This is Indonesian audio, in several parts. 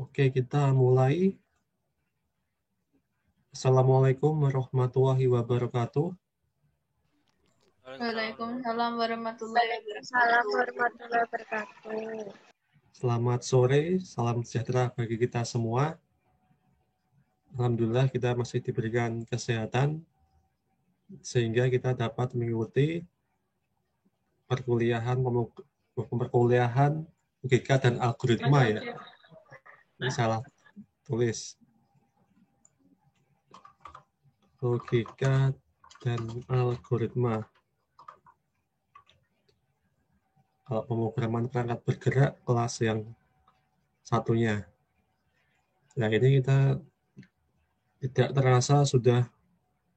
Oke, kita mulai. Assalamualaikum warahmatullahi wabarakatuh. Waalaikumsalam warahmatullahi wabarakatuh. Selamat sore, salam sejahtera bagi kita semua. Alhamdulillah kita masih diberikan kesehatan sehingga kita dapat mengikuti perkuliahan logika dan algoritma ya. Ini salah tulis. Logika dan algoritma. Kalau pemrograman perangkat bergerak kelas yang satunya. Nah, ini kita tidak terasa sudah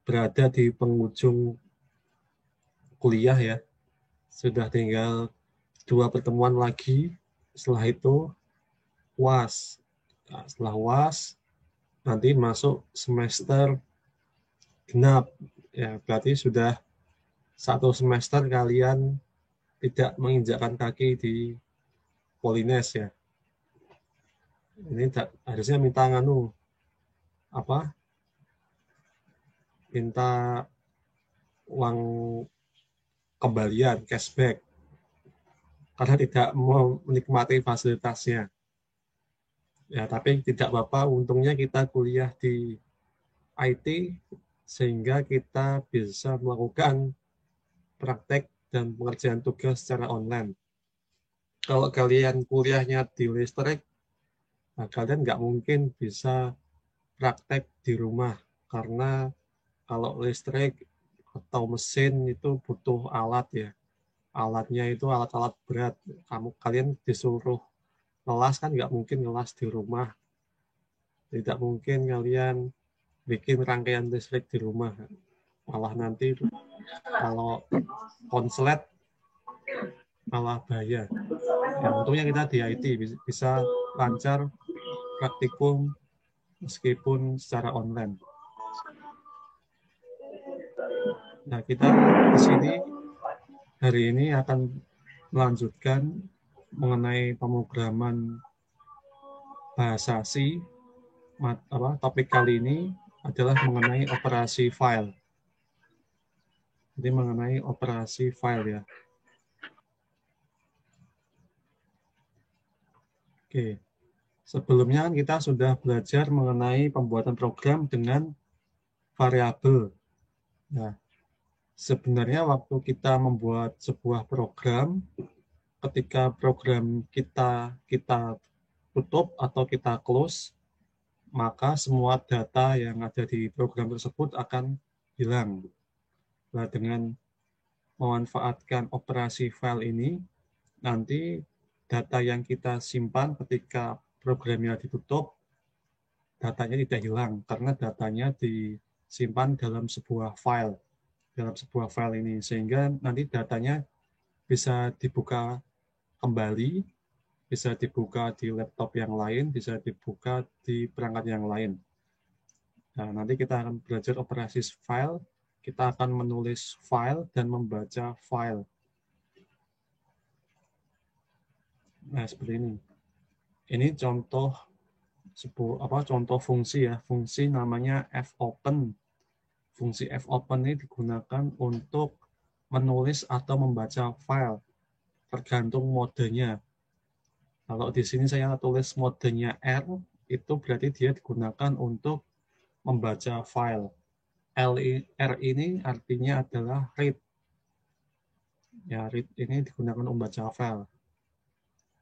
berada di penghujung kuliah ya. Sudah tinggal 2 pertemuan lagi. Setelah itu UAS. Nah, setelah UAS nanti masuk semester genap. Ya, berarti sudah 1 semester kalian tidak menginjakkan kaki di Polines ya. Ini harusnya minta minta uang kembalian, cashback, karena tidak mau menikmati fasilitasnya. Ya, tapi tidak apa-apa, untungnya kita kuliah di IT, sehingga kita bisa melakukan praktek dan pengerjaan tugas secara online. Kalau kalian kuliahnya di listrik, nah kalian nggak mungkin bisa praktek di rumah, karena kalau listrik atau mesin itu butuh alat ya. Alatnya itu alat-alat berat. Kalian disuruh ngelas kan nggak mungkin ngelas di rumah. Tidak mungkin kalian bikin rangkaian listrik di rumah. Malah nanti kalau konslet malah bahaya. Ya, untungnya kita di IT bisa lancar praktikum meskipun secara online. Nah, kita di sini hari ini akan melanjutkan mengenai pemrograman bahasa C. Topik kali ini adalah mengenai operasi file. Jadi mengenai operasi file ya. Oke. Sebelumnya kita sudah belajar mengenai pembuatan program dengan variabel. Nah, sebenarnya waktu kita membuat sebuah program, ketika program kita tutup atau kita close, maka semua data yang ada di program tersebut akan hilang. Nah, dengan memanfaatkan operasi file ini, nanti data yang kita simpan ketika programnya ditutup, datanya tidak hilang karena datanya disimpan dalam sebuah file ini, sehingga nanti datanya bisa dibuka kembali, bisa dibuka di laptop yang lain, bisa dibuka di perangkat yang lain. Nah, nanti kita akan belajar operasi file, kita akan menulis file dan membaca file. Nah, seperti ini. Ini contoh contoh fungsi ya. Fungsi namanya fopen. Fungsi fopen ini digunakan untuk menulis atau membaca file, tergantung modenya. Kalau di sini saya tulis modenya R, itu berarti dia digunakan untuk membaca file. R ini artinya adalah read. Ya, read ini digunakan untuk membaca file.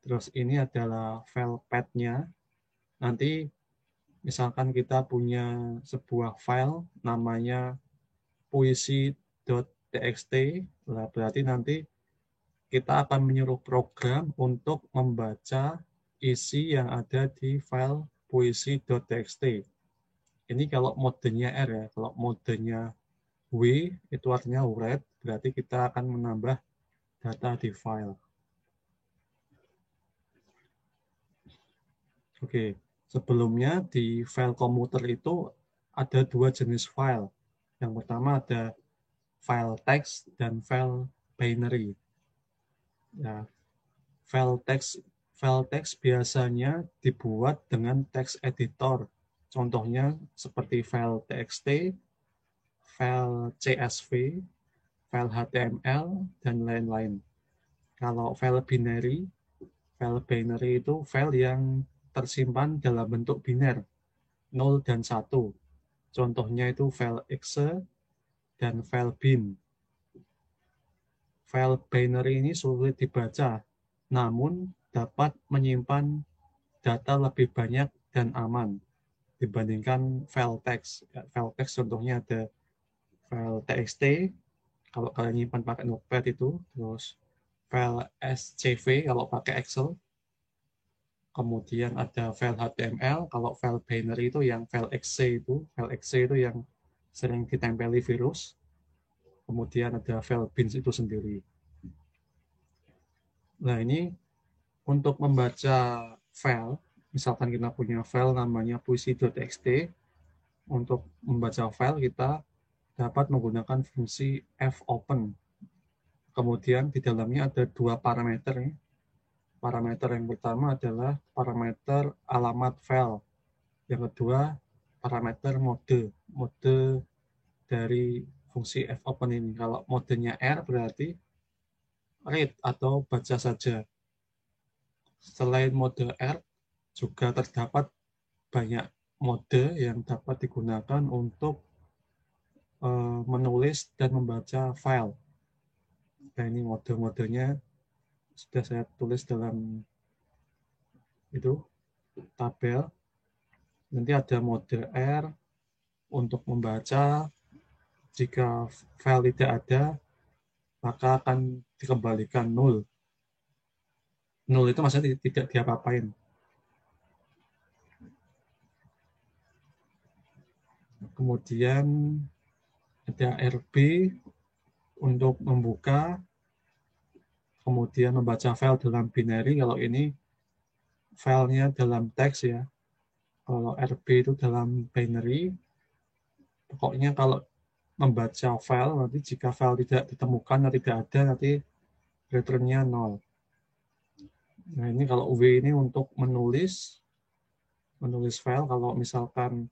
Terus ini adalah file path-nya. Nanti misalkan kita punya sebuah file namanya puisi.txt, berarti nanti kita akan menyuruh program untuk membaca isi yang ada di file puisi.txt. Ini kalau modenya R ya. Kalau modenya W itu artinya read, berarti kita akan menambah data di file. Oke, sebelumnya di file komuter itu ada 2 jenis file. Yang pertama ada file text dan file binary. Ya, file text File teks biasanya dibuat dengan text editor. Contohnya seperti file TXT, file CSV, file HTML, dan lain-lain. Kalau file binary itu file yang tersimpan dalam bentuk biner, 0 dan 1. Contohnya itu file exe dan file bin. File binary ini sulit dibaca, namun dapat menyimpan data lebih banyak dan aman dibandingkan file teks. File teks contohnya ada file txt, kalau kalian nyimpan pakai notepad itu, terus file scv kalau pakai Excel, kemudian ada file HTML, kalau file binary itu yang file exe itu yang sering ditempeli virus, kemudian ada file bin itu sendiri. Nah ini untuk membaca file, misalkan kita punya file namanya puisi.txt, untuk membaca file kita dapat menggunakan fungsi fopen. Kemudian di dalamnya ada dua parameter. Parameter yang pertama adalah parameter alamat file. Yang kedua parameter mode dari fungsi fopen ini. Kalau modenya R berarti read atau baca saja. Selain mode R juga terdapat banyak mode yang dapat digunakan untuk menulis dan membaca file. Nah ini mode-modenya sudah saya tulis dalam itu tabel. Nanti ada mode R untuk membaca. Jika file tidak ada, maka akan dikembalikan 0. 0 itu maksudnya tidak diapa-apain. Kemudian ada RB untuk membuka, kemudian membaca file dalam binary. Kalau ini filenya dalam teks ya. Kalau RB itu dalam binary. Pokoknya kalau membaca file, nanti jika file tidak ditemukan atau tidak ada, nanti return-nya 0. Nah ini kalau W ini untuk menulis file. Kalau misalkan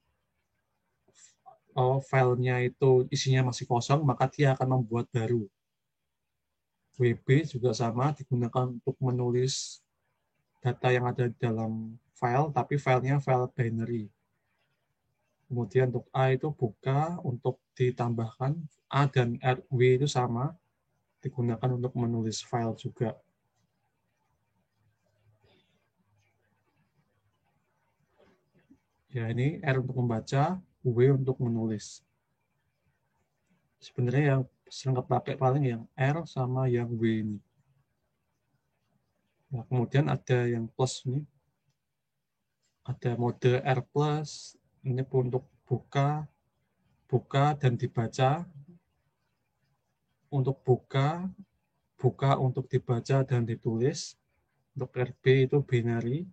filenya itu isinya masih kosong, maka dia akan membuat baru. WB juga sama, digunakan untuk menulis data yang ada di dalam file, tapi filenya file binary. Kemudian untuk A itu buka, untuk ditambahkan. A dan W itu sama, digunakan untuk menulis file juga. Ya ini R untuk membaca, W untuk menulis. Sebenarnya yang sering pakai paling yang R sama yang W ini. Nah, kemudian ada yang plus ini. Ada mode R+, ini untuk buka dan dibaca. Untuk buka untuk dibaca dan ditulis. Untuk RB itu binary,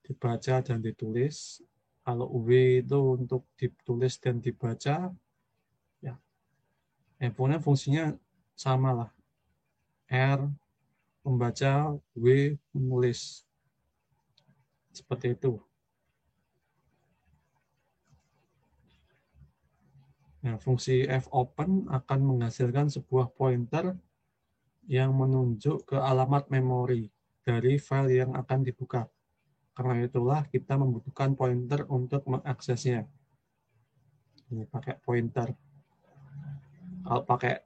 dibaca dan ditulis. Kalau W itu untuk ditulis dan dibaca, ya, pokoknya fungsinya sama lah. R membaca, W menulis. Seperti itu. Nah, fungsi fopen akan menghasilkan sebuah pointer yang menunjuk ke alamat memori dari file yang akan dibuka. Karena itulah kita membutuhkan pointer untuk mengaksesnya. Ini pakai pointer. Kalau pakai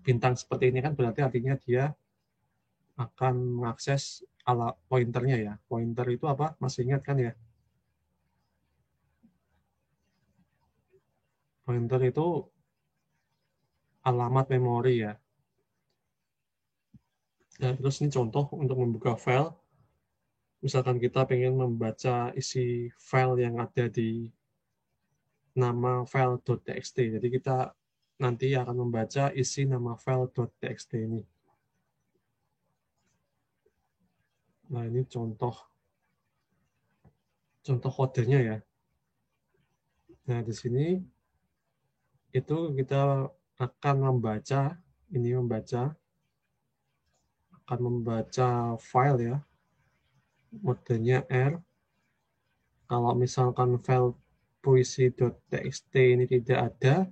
bintang seperti ini kan berarti artinya dia akan mengakses pointernya ya. Pointer itu apa? Masih ingat kan ya? Pointer itu alamat memori ya. Nah, terus ini contoh untuk membuka file. Misalkan kita pengen membaca isi file yang ada di nama file.txt. Jadi kita nanti akan membaca isi nama file.txt ini. Nah, ini contoh kodenya ya. Nah, di sini itu kita akan membaca, akan membaca file ya. modenya R. Kalau misalkan file puisi.txt ini tidak ada,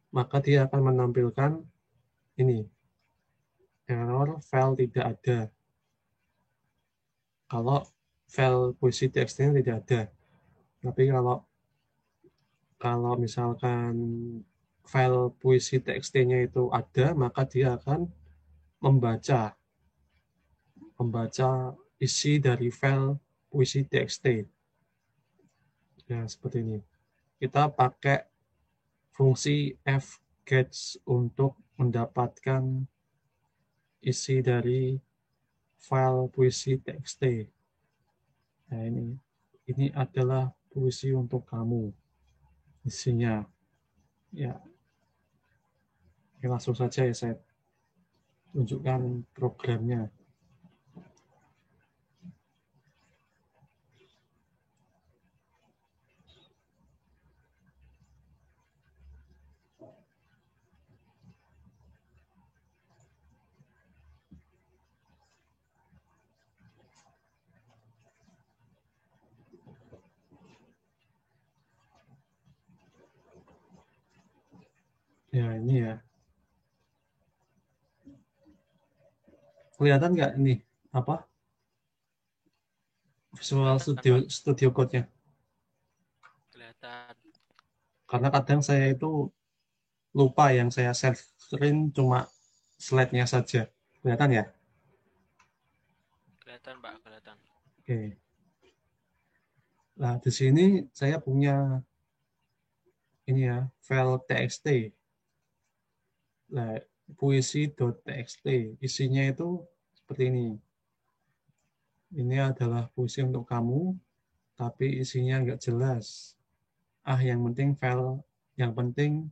maka dia akan menampilkan ini, error file tidak ada. Kalau file puisi.txt ini tidak ada. Tapi kalau misalkan file puisi.txt-nya itu ada, maka dia akan membaca isi dari file puisi.txt. Ya, seperti ini. Kita pakai fungsi fgets untuk mendapatkan isi dari file puisi.txt. Nah, ini adalah puisi untuk kamu. Isinya. Ya, langsung saja ya saya tunjukkan programnya. Ya, ini ya. Kelihatan nggak ini apa Visual Kelihatan, Studio Pak. Studio Code-nya? Kelihatan. Karena kadang saya itu lupa yang saya share screen cuma slide-nya saja. Kelihatan ya? Kelihatan, Pak. Kelihatan. Oke. Nah, di sini saya punya ini ya, file txt. Nah, puisi.txt. Isinya itu seperti ini. Ini adalah puisi untuk kamu, tapi isinya nggak jelas. Yang penting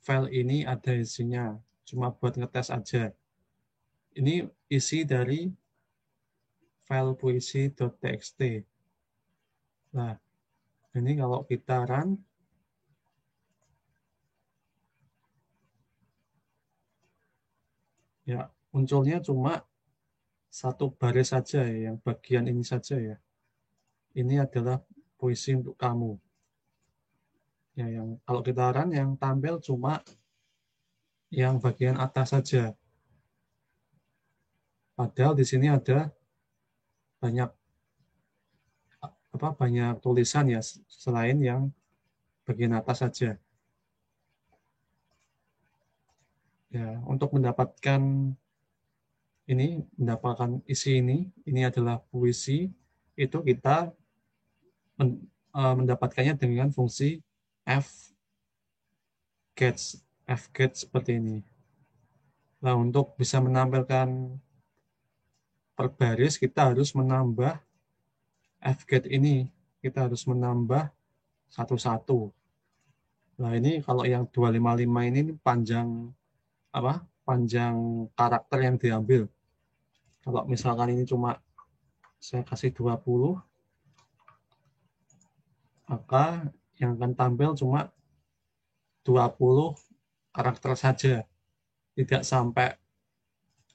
file ini ada isinya. Cuma buat ngetes aja. Ini isi dari file puisi.txt. Nah, ini kalau kita run, ya munculnya cuma satu baris saja ya, yang bagian ini saja ya. Ini adalah puisi untuk kamu. Ya, yang kalau kita run yang tampil cuma yang bagian atas saja. Padahal di sini ada banyak tulisan ya selain yang bagian atas saja. Ya, untuk mendapatkan isi ini adalah puisi, itu kita mendapatkannya dengan fungsi fgets seperti ini. Nah, untuk bisa menampilkan per baris kita harus menambah fget ini. Kita harus menambah satu-satu. Nah, ini kalau yang 255 ini panjang panjang karakter yang diambil. Kalau misalkan ini cuma saya kasih 20, maka yang akan tampil cuma 20 karakter saja. Tidak sampai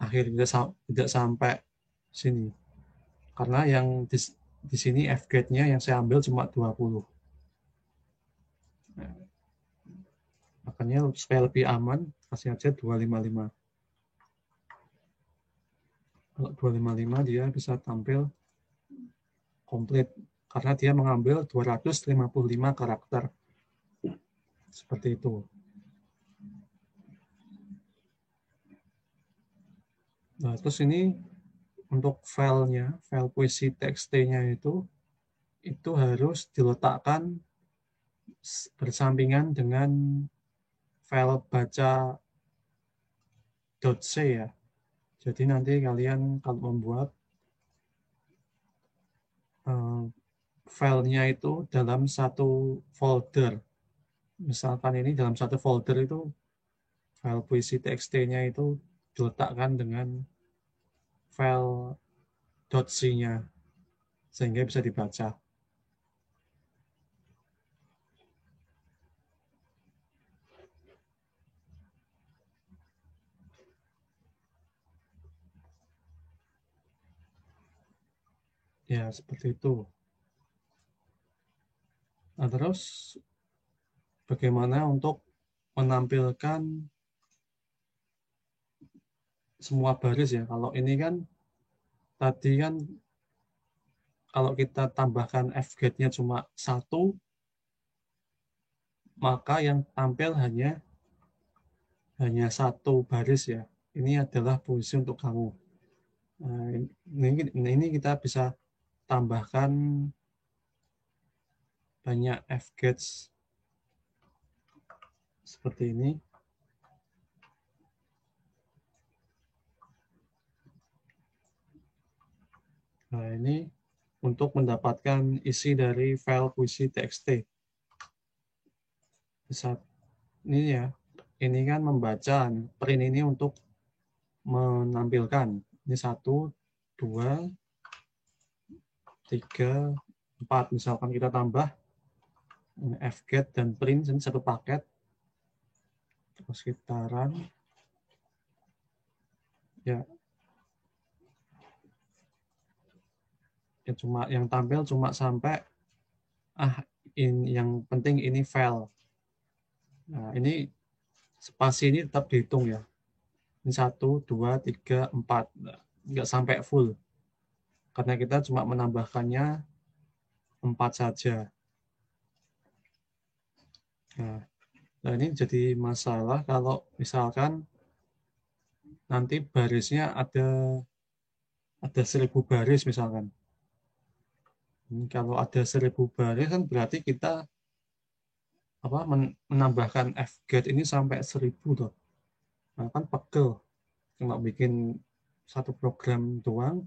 akhir, tidak sampai sini. Karena yang di sini fget-nya yang saya ambil cuma 20. Nah, makanya supaya lebih aman, kasih aja 255. Kalau 255 dia bisa tampil komplit karena dia mengambil 255 karakter. Seperti itu. Nah, terus ini untuk filenya, file puisi txt-nya itu harus diletakkan bersampingan dengan file baca.c ya. Jadi nanti kalian kalau membuat filenya itu dalam satu folder. Misalkan ini dalam satu folder itu file puisi txt-nya itu diletakkan dengan file .c-nya sehingga bisa dibaca. Ya, seperti itu. Nah, terus bagaimana untuk menampilkan semua baris ya? Kalau ini kan tadi kan kalau kita tambahkan fget-nya cuma satu, maka yang tampil hanya satu baris ya. Ini adalah puisi untuk kamu. Nah, ini kita bisa tambahkan banyak fgets seperti ini. Nah, ini untuk mendapatkan isi dari file puisi txt. Bisa ini ya. Ini kan membaca, print ini untuk menampilkan. Ini 1, 2, 3, 4. Misalkan kita tambah fget dan print ini satu paket. Terus kita run. Ya, cuma yang tampil cuma sampai yang penting ini file. Nah, ini spasi ini tetap dihitung ya. Ini 1, 2, 3, 4. Nggak sampai full. Karena kita cuma menambahkannya 4 saja. Nah, ini jadi masalah kalau misalkan nanti barisnya ada 1000 baris misalkan. Kalau ada 1000 baris kan berarti kita menambahkan fget ini sampai 1000 tuh. Nah, kan pegel. Kalau bikin satu program doang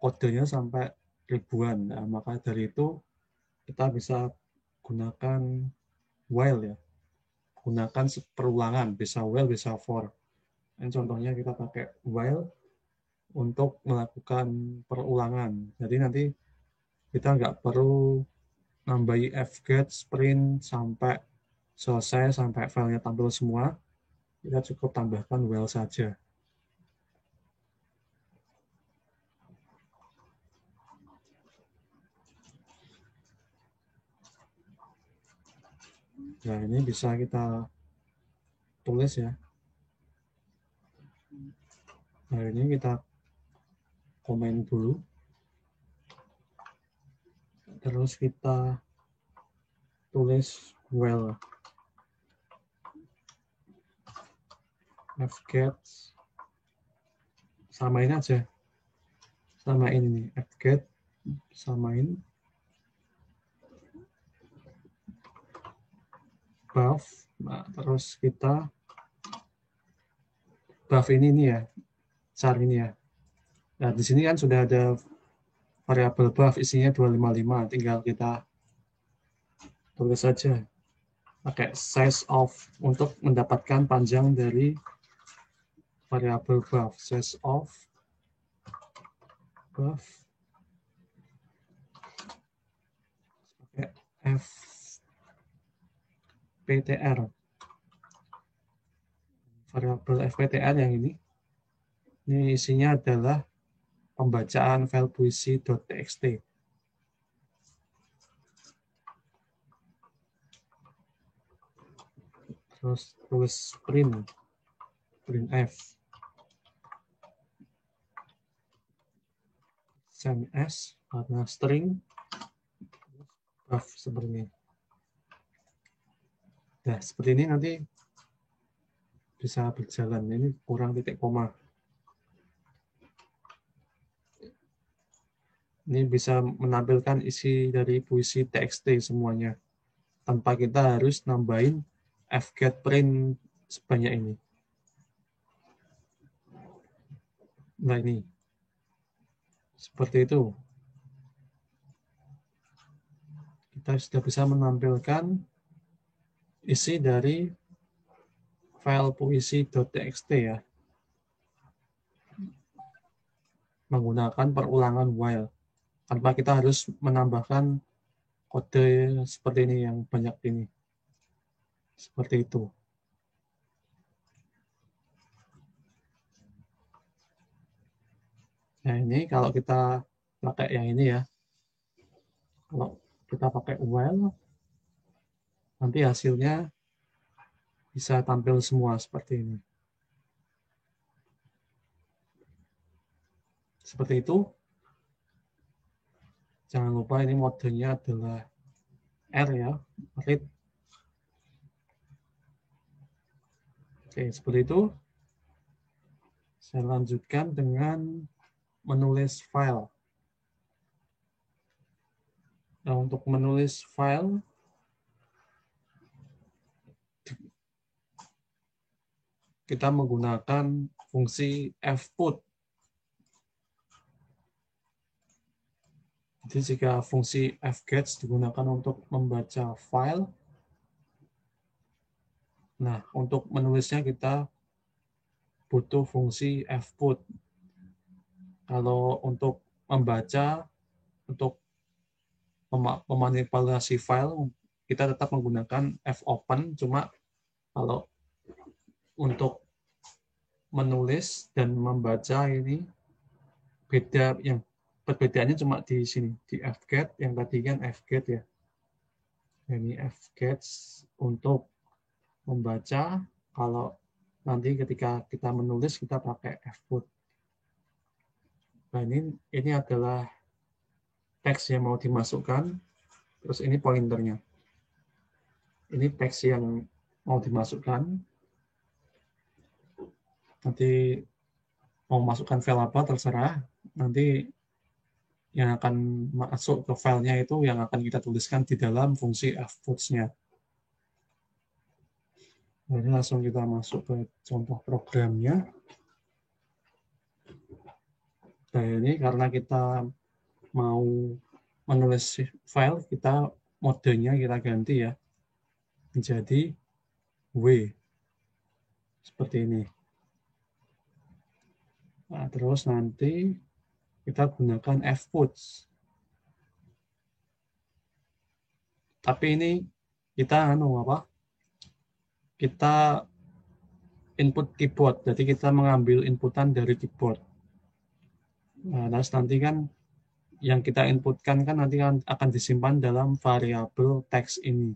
kodenya sampai ribuan. Nah, maka dari itu kita bisa gunakan while ya. Gunakan perulangan, bisa while, bisa for. Ini contohnya kita pakai while untuk melakukan perulangan. Jadi nanti kita nggak perlu nambahi fget, sprint sampai selesai, sampai filenya tampil semua. Kita cukup tambahkan while saja. Nah, ini bisa kita tulis ya. Nah, ini kita komen dulu. Terus kita tulis while fget, samain aja. Samain ini, fget, samain buff. Nah, terus kita buff ini ya, char ini ya. Nah, di sini kan sudah ada variabel buff isinya 255, tinggal kita tulis saja pakai size of untuk mendapatkan panjang dari variabel buff. Size of buff pakai fptr. Variabel fptr yang ini isinya adalah pembacaan file puisi.txt. Terus tulis print f send s karena string buff seperti ini. Nah, seperti ini nanti bisa berjalan. Ini kurang titik koma. Ini bisa menampilkan isi dari puisi txt semuanya tanpa kita harus nambahin fget print sebanyak ini. Nah, ini seperti itu. Kita sudah bisa menampilkan isi dari file puisi.txt ya, menggunakan perulangan while tanpa kita harus menambahkan kode seperti ini yang banyak ini. Seperti itu. Nah, ini kalau kita pakai yang ini ya. Kalau kita pakai while, nanti hasilnya bisa tampil semua seperti ini. Seperti itu. Jangan lupa ini modenya adalah R ya, read. Oke, seperti itu. Saya lanjutkan dengan menulis file. Nah, untuk menulis file, kita menggunakan fungsi fput. Jadi jika fungsi fgets digunakan untuk membaca file, nah untuk menulisnya kita butuh fungsi fput. Kalau untuk membaca, untuk memanipulasi file, kita tetap menggunakan fopen, cuma kalau untuk menulis dan membaca ini beda, yang perbedaannya cuma di sini, di fget, yang tadi kan fget ya. Ini fget untuk membaca, kalau nanti ketika kita menulis kita pakai fput. Nah, ini adalah teks yang mau dimasukkan, terus ini pointernya. Ini teks yang mau dimasukkan. Nanti mau masukkan file apa terserah. Nanti yang akan masuk ke filenya itu yang akan kita tuliskan di dalam fungsi fputs-nya. Nah, ini langsung kita masuk ke contoh programnya. Nah, ini karena kita mau menulis file, kita modenya kita ganti ya menjadi W. Seperti ini. Nah, terus nanti kita gunakan fputs. Tapi ini kita kita input keyboard. Jadi kita mengambil inputan dari keyboard. Nah, terus nanti kan yang kita inputkan kan nanti akan disimpan dalam variabel teks ini.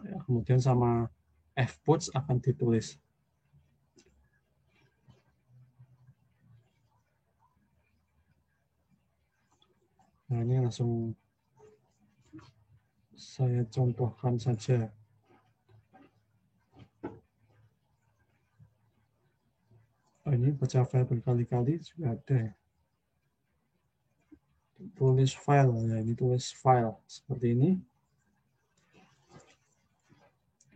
Ya, kemudian sama fputs akan ditulis. Nah, ini langsung saya contohkan saja. Oh, ini baca file berkali-kali juga ada. Tulis file, ya ini tulis file seperti ini.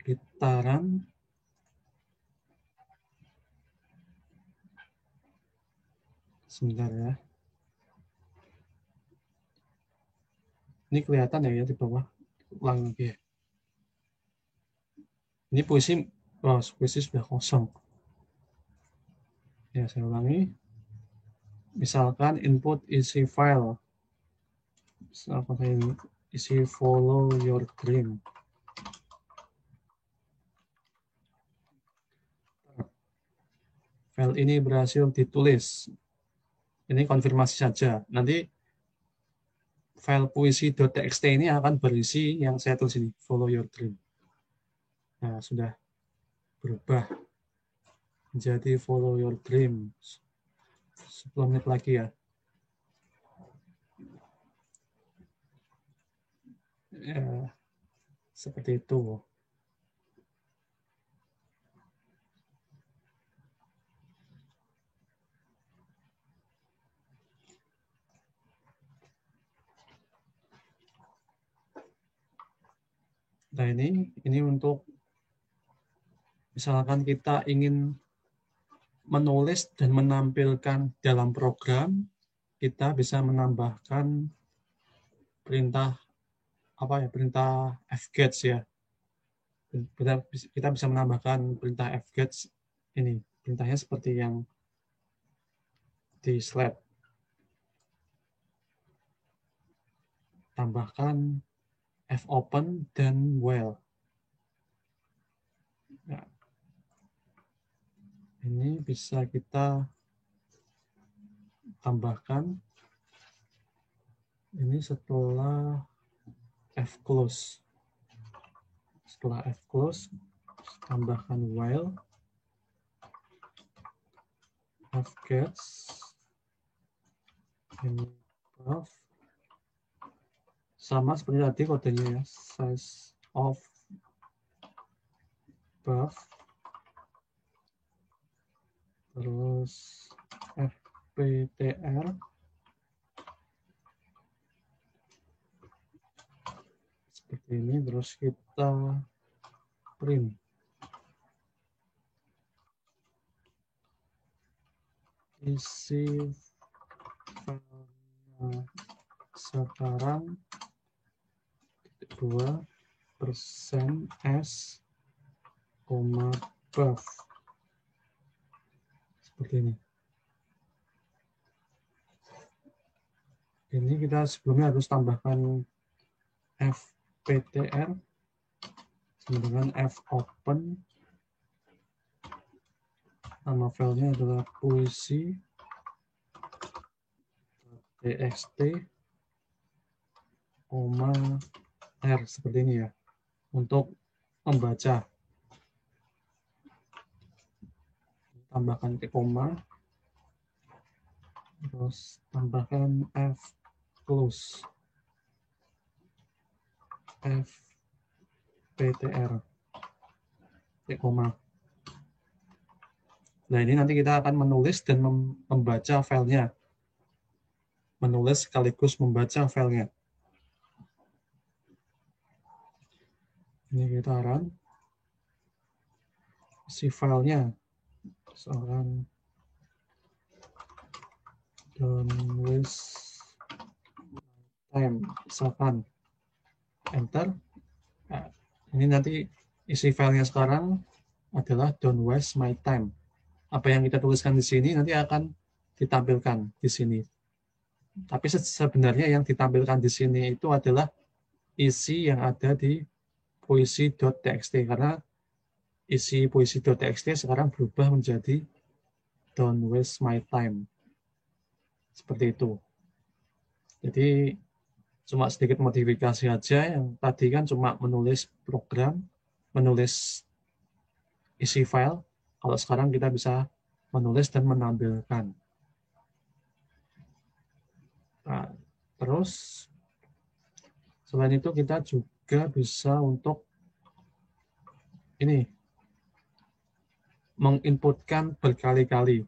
Kita run. Sebentar ya. Ini kelihatan ya di bawah. Ulang lagi. Ini puisi sudah kosong. Ya, saya ulangi. Misalkan input isi file. Misalkan saya isi follow your dream. File ini berhasil ditulis. Ini konfirmasi saja. Nanti file puisi.txt ini akan berisi yang saya tulis ini, follow your dream. Nah, sudah berubah menjadi follow your dream. 10 menit lagi ya. Ya, seperti itu. Nah, ini untuk misalkan kita ingin menulis dan menampilkan dalam program, kita bisa menambahkan perintah perintah fgets ya. Kita bisa menambahkan perintah fgets ini. Perintahnya seperti yang di slide. Tambahkan fopen dan while. Ya. Ini bisa kita tambahkan Ini setelah F close. Setelah F close, tambahkan while F gets ini above. Sama seperti tadi kodenya ya, size of buff, terus fptr seperti ini, terus kita print isi filenya sekarang 2% s, buff seperti ini. Ini kita sebelumnya harus tambahkan fptr sama dengan fopen. Nama filenya adalah puisi txt, R seperti ini ya, untuk membaca. Tambahkan ke koma, terus tambahkan F close, F ptr, ke koma. Nah ini nanti kita akan menulis dan membaca filenya. Menulis sekaligus membaca filenya. Ini kita run. Si filenya. Misalkan don't waste time. Misalkan enter. Nah, ini nanti isi filenya sekarang adalah don't waste my time. Apa yang kita tuliskan di sini nanti akan ditampilkan di sini. Tapi sebenarnya yang ditampilkan di sini itu adalah isi yang ada di puisi.txt, karena isi puisi.txt sekarang berubah menjadi don't waste my time. Seperti itu. Jadi cuma sedikit modifikasi aja, yang tadi kan cuma menulis program, menulis isi file. Kalau sekarang kita bisa menulis dan menampilkan. Nah, terus selain itu kita juga bisa untuk ini menginputkan berkali-kali.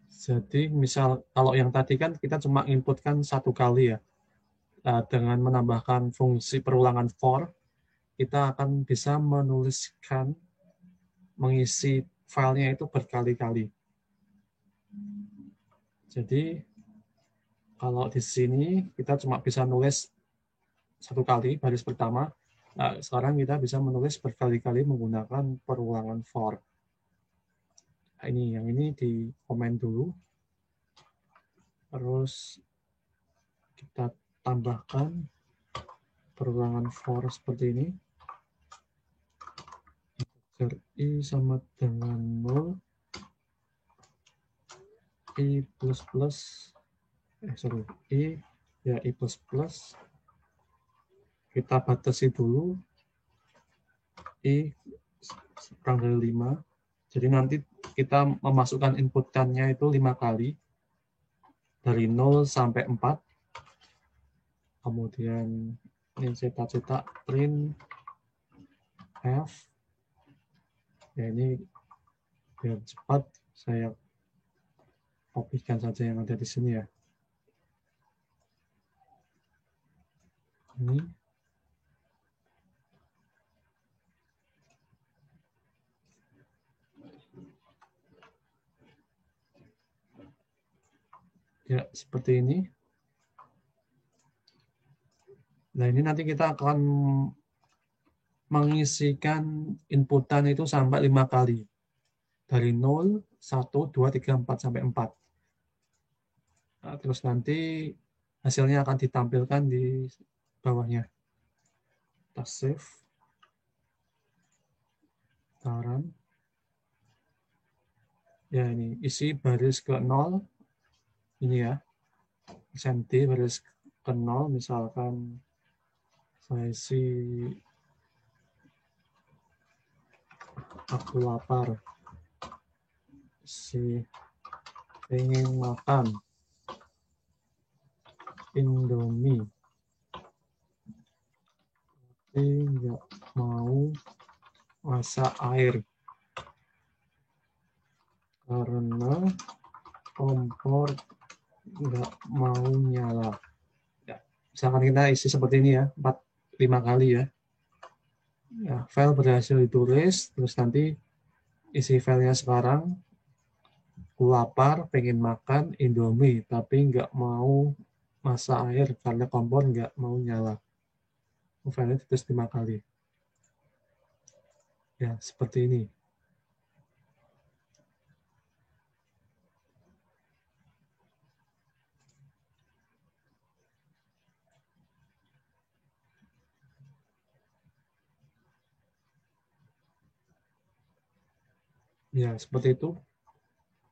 Jadi misal kalau yang tadi kan kita cuma inputkan satu kali ya. Dengan menambahkan fungsi perulangan for, kita akan bisa menuliskan, mengisi filenya itu berkali-kali. Jadi kalau di sini kita cuma bisa nulis satu kali baris pertama. Nah, sekarang kita bisa menulis berkali-kali menggunakan perulangan for. Nah, yang ini di komen dulu. Terus kita tambahkan perulangan for seperti ini. I sama dengan 0. I plus plus. I ya I plus plus. Kita batasi dulu. I kurang dari 5. Jadi nanti kita memasukkan inputannya itu 5 kali. Dari 0 sampai 4. Kemudian ini cetak-cetak print F. Ya ini biar cepat saya kopikan saja yang ada di sini ya. Ini. Ya, seperti ini. Nah, ini nanti kita akan mengisikan inputan itu sampai 5 kali. Dari 0, 1, 2, 3, 4, sampai 4. Nah, terus nanti hasilnya akan ditampilkan di bawahnya. Kita save. Kita run. Ya, ini isi baris ke 0. Ini ya. senti baris ke 0, misalkan saya isi aku lapar, pengen makan Indomie, tapi nggak mau masak air karena kompor nggak mau nyala. Ya, misalkan kita isi seperti ini ya, 4-5 kali ya. Ya, file berhasil ditulis, terus nanti isi filenya sekarang, aku lapar, pengen makan Indomie, tapi nggak mau masak air karena kompor nggak mau nyala. Filenya ditulis 5 kali. Ya, seperti ini. Ya, seperti itu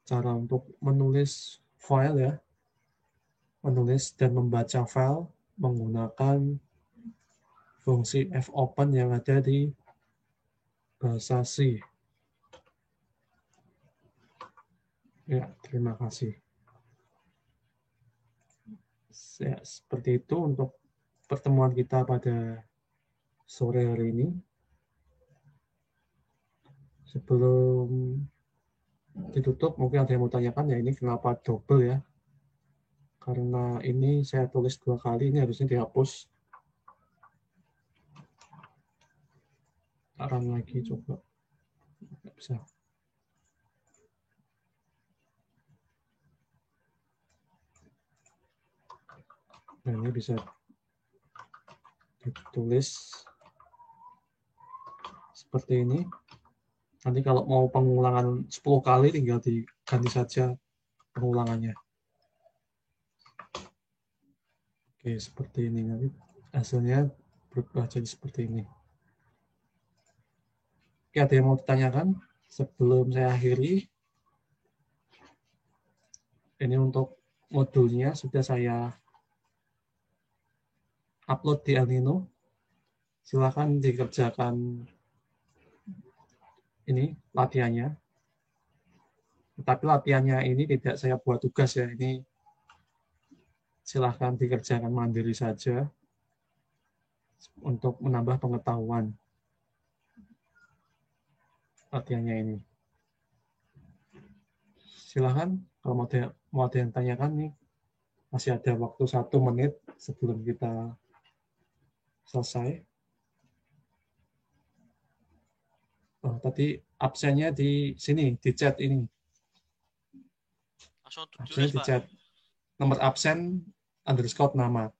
cara untuk menulis file ya. Menulis dan membaca file menggunakan fungsi fopen yang ada di bahasa C. Ya, terima kasih. Ya, seperti itu untuk pertemuan kita pada sore hari ini. Sebelum ditutup, mungkin ada yang mau tanyakan ya, ini kenapa double ya? Karena ini saya tulis 2 kali, ini harusnya dihapus. Run lagi coba. Nggak bisa. Nah, ini bisa ditulis seperti ini. Nanti kalau mau pengulangan 10 kali tinggal diganti saja pengulangannya. Oke, seperti ini. Nanti hasilnya berubah jadi seperti ini. Oke, ada yang mau ditanyakan sebelum saya akhiri? Ini untuk modulnya sudah saya upload di El Nino. Silakan dikerjakan ini latihannya. Tetapi latihannya ini tidak saya buat tugas ya. Ini silahkan dikerjakan mandiri saja untuk menambah pengetahuan latihannya ini. Silahkan kalau mau ada yang tanyakan nih, masih ada waktu 1 menit sebelum kita selesai. Oh, tadi absennya di sini, di chat ini. Langsung Absennya tulis, di Pak. chat. Nomor absen _ nama.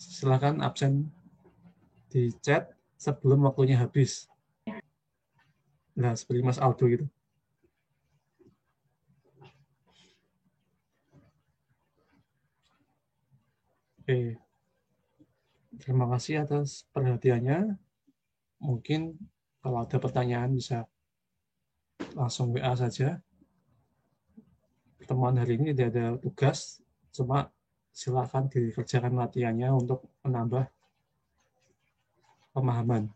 Silakan absen di chat sebelum waktunya habis. Nah, seperti Mas Aldo gitu. Oke. Terima kasih atas perhatiannya. Mungkin kalau ada pertanyaan bisa langsung WA saja. Pertemuan hari ini tidak ada tugas, cuma silakan dikerjakan latihannya untuk menambah pemahaman.